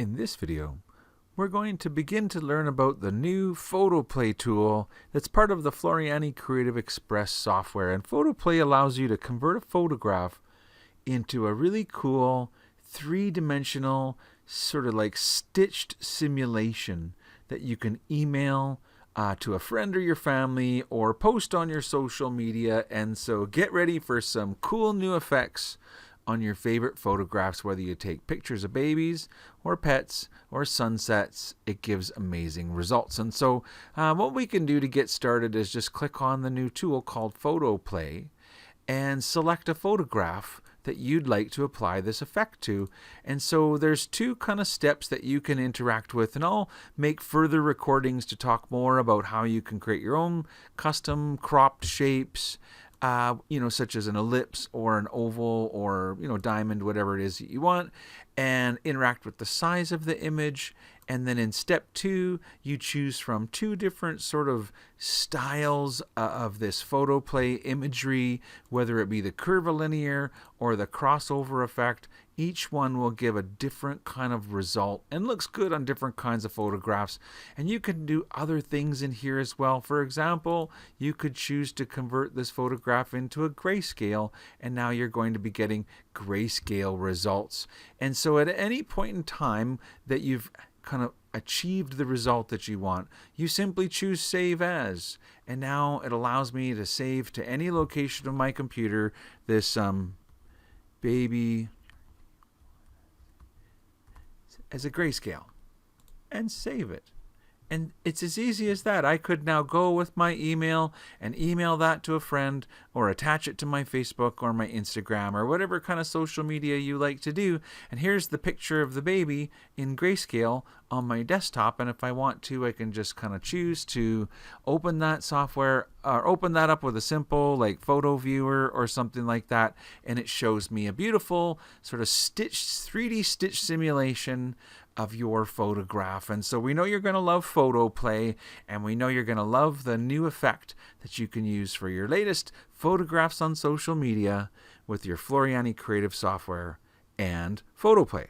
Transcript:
In this video, we're going to begin to learn about the new PhotoPlay tool that's part of the Floriani Creative Express software. And PhotoPlay allows you to convert a photograph into a really cool three-dimensional sort of like stitched simulation that you can email to a friend or your family or post on your social media. And so get ready for some cool new effects on your favorite photographs, whether you take pictures of babies or pets or sunsets. It gives amazing results. And so what we can do to get started is just click on the new tool called PhotoPlay and select a photograph that you'd like to apply this effect to. And so there's two kind of steps that you can interact with, and I'll make further recordings to talk more about how you can create your own custom cropped shapes, such as an ellipse or an oval or, diamond, whatever it is that you want, and interact with the size of the image. And then in step 2, you choose from 2 different sort of styles of this PhotoPlay imagery, whether it be the curvilinear or the crossover effect. Each one will give a different kind of result and looks good on different kinds of photographs. And you can do other things in here as well. For example, you could choose to convert this photograph into a grayscale, and now you're going to be getting grayscale results. And so at any point in time that you've kind of achieved the result that you want, you simply choose Save As, and now it allows me to save to any location of my computer this baby as a grayscale and save it. And it's as easy as that. I could now go with my email and email that to a friend or attach it to my Facebook or my Instagram or whatever kind of social media you like to do. And here's the picture of the baby in grayscale on my desktop. And if I want to, I can just kind of choose to open that software or open that up with a simple like photo viewer or something like that. And it shows me a beautiful sort of 3D stitch simulation of your photograph. And so we know you're going to love PhotoPlay, and we know you're going to love the new effect that you can use for your latest photographs on social media with your Floriani Creative software and PhotoPlay.